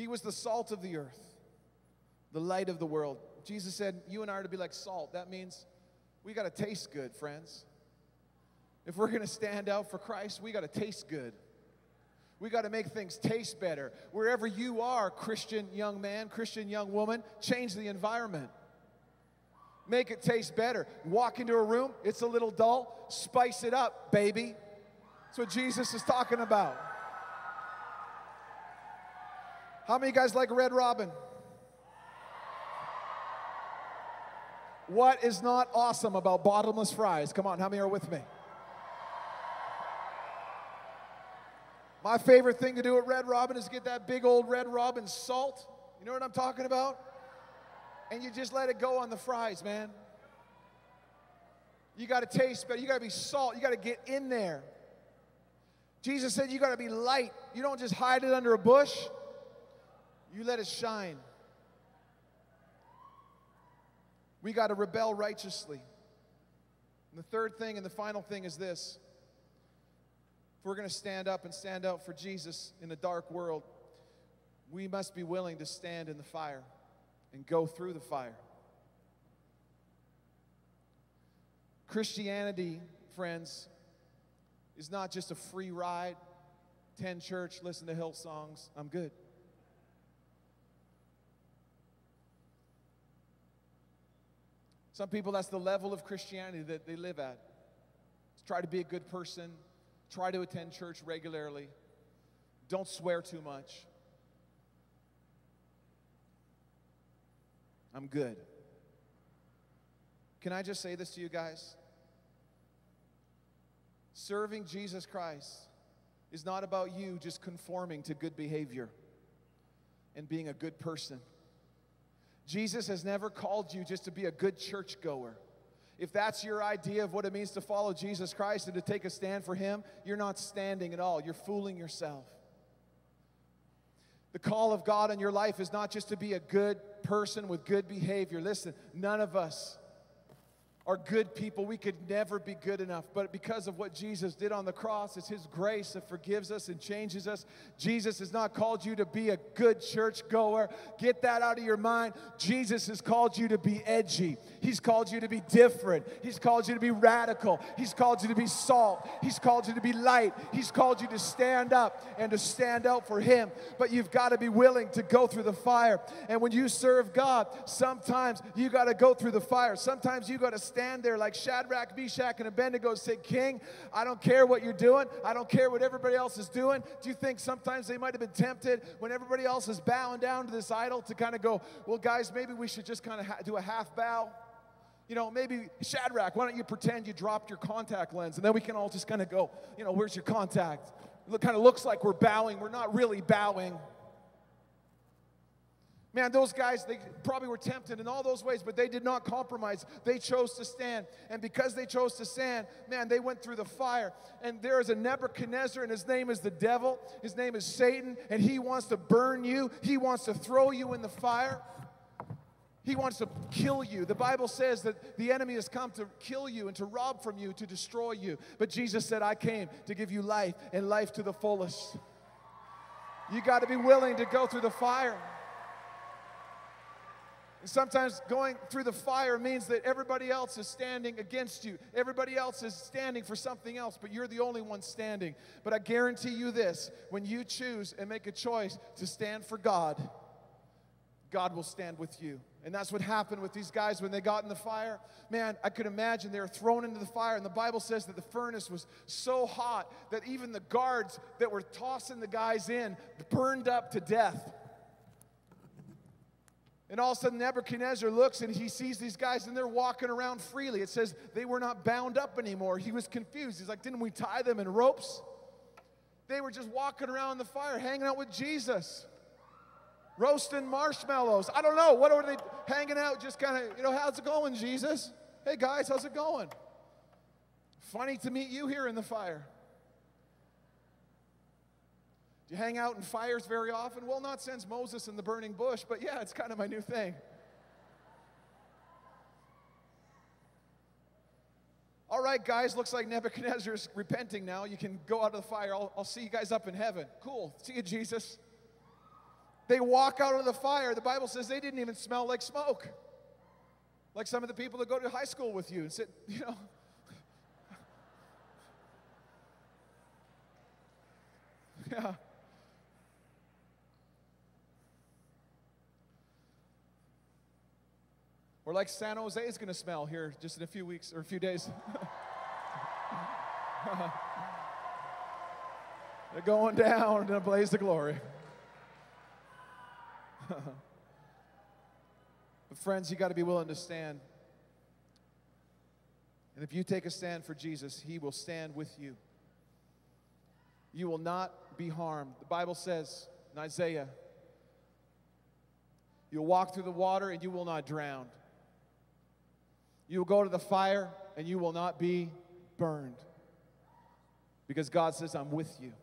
He was the salt of the earth, the light of the world. Jesus said, you and I are to be like salt. That means we got to taste good, friends. If we're going to stand out for Christ, we got to taste good. We got to make things taste better. Wherever you are, Christian young man, Christian young woman, change the environment. Make it taste better. Walk into a room, it's a little dull, spice it up, baby. That's what Jesus is talking about. How many of you guys like Red Robin? What is not awesome about bottomless fries? Come on, how many are with me? My favorite thing to do at Red Robin is get that big old Red Robin salt. You know what I'm talking about? And you just let it go on the fries, man. You got to taste better. You got to be salt. You got to get in there. Jesus said you got to be light. You don't just hide it under a bush. You let it shine. We got to rebel righteously. And the third thing and the final thing is this. If we're going to stand up and stand out for Jesus in a dark world, we must be willing to stand in the fire and go through the fire. Christianity, friends, is not just a free ride, attend church, listen to Hillsongs, I'm good. Some people, that's the level of Christianity that they live at. Try to be a good person. Try to attend church regularly. Don't swear too much. I'm good. Can I just say this to you guys? Serving Jesus Christ is not about you just conforming to good behavior and being a good person. Jesus has never called you just to be a good churchgoer. If that's your idea of what it means to follow Jesus Christ and to take a stand for Him, you're not standing at all. You're fooling yourself. The call of God in your life is not just to be a good person with good behavior. Listen, none of us are good people. We could never be good enough. But because of what Jesus did on the cross, it's His grace that forgives us and changes us. Jesus has not called you to be a good church goer. Get that out of your mind. Jesus has called you to be edgy. He's called you to be different. He's called you to be radical. He's called you to be salt. He's called you to be light. He's called you to stand up and to stand out for Him. But you've got to be willing to go through the fire. And when you serve God, sometimes you got to go through the fire. Sometimes you got to stand there like Shadrach, Meshach, and Abednego, say, King, I don't care what you're doing. I don't care what everybody else is doing. Do you think sometimes they might have been tempted when everybody else is bowing down to this idol to kind of go, well, guys, maybe we should just kind of do a half bow? You know, maybe, Shadrach, why don't you pretend you dropped your contact lens, and then we can all just kind of go, you know, where's your contact? It kind of looks like we're bowing. We're not really bowing. Man, those guys, they probably were tempted in all those ways, but they did not compromise. They chose to stand. And because they chose to stand, man, they went through the fire. And there is a Nebuchadnezzar, and his name is the devil. His name is Satan, and he wants to burn you. He wants to throw you in the fire. He wants to kill you. The Bible says that the enemy has come to kill you and to rob from you, to destroy you. But Jesus said, I came to give you life, and life to the fullest. You got to be willing to go through the fire. And sometimes going through the fire means that everybody else is standing against you. Everybody else is standing for something else, but you're the only one standing. But I guarantee you this, when you choose and make a choice to stand for God, God will stand with you. And that's what happened with these guys when they got in the fire. Man, I could imagine they were thrown into the fire, and the Bible says that the furnace was so hot that even the guards that were tossing the guys in burned up to death. And all of a sudden Nebuchadnezzar looks and he sees these guys and they're walking around freely. It says they were not bound up anymore. He was confused. He's like, didn't we tie them in ropes? They were just walking around the fire, hanging out with Jesus, roasting marshmallows. I don't know. What are they hanging out? Just kind of, you know, how's it going, Jesus? Hey, guys, how's it going? Funny to meet you here in the fire. You hang out in fires very often? Well, not since Moses in the burning bush, but yeah, it's kind of my new thing. All right, guys, looks like Nebuchadnezzar's repenting now. You can go out of the fire. I'll see you guys up in heaven. Cool. See you, Jesus. they walk out of the fire. The Bible says they didn't even smell like smoke. Like some of the people that go to high school with you and sit, Yeah. Or like San Jose is going to smell here just in a few weeks or a few days. They're going down in a blaze of glory. But friends, you got to be willing to stand. And if you take a stand for Jesus, he will stand with you. You will not be harmed. The Bible says in Isaiah, you'll walk through the water and you will not drown. You will go to the fire and you will not be burned. Because God says, I'm with you.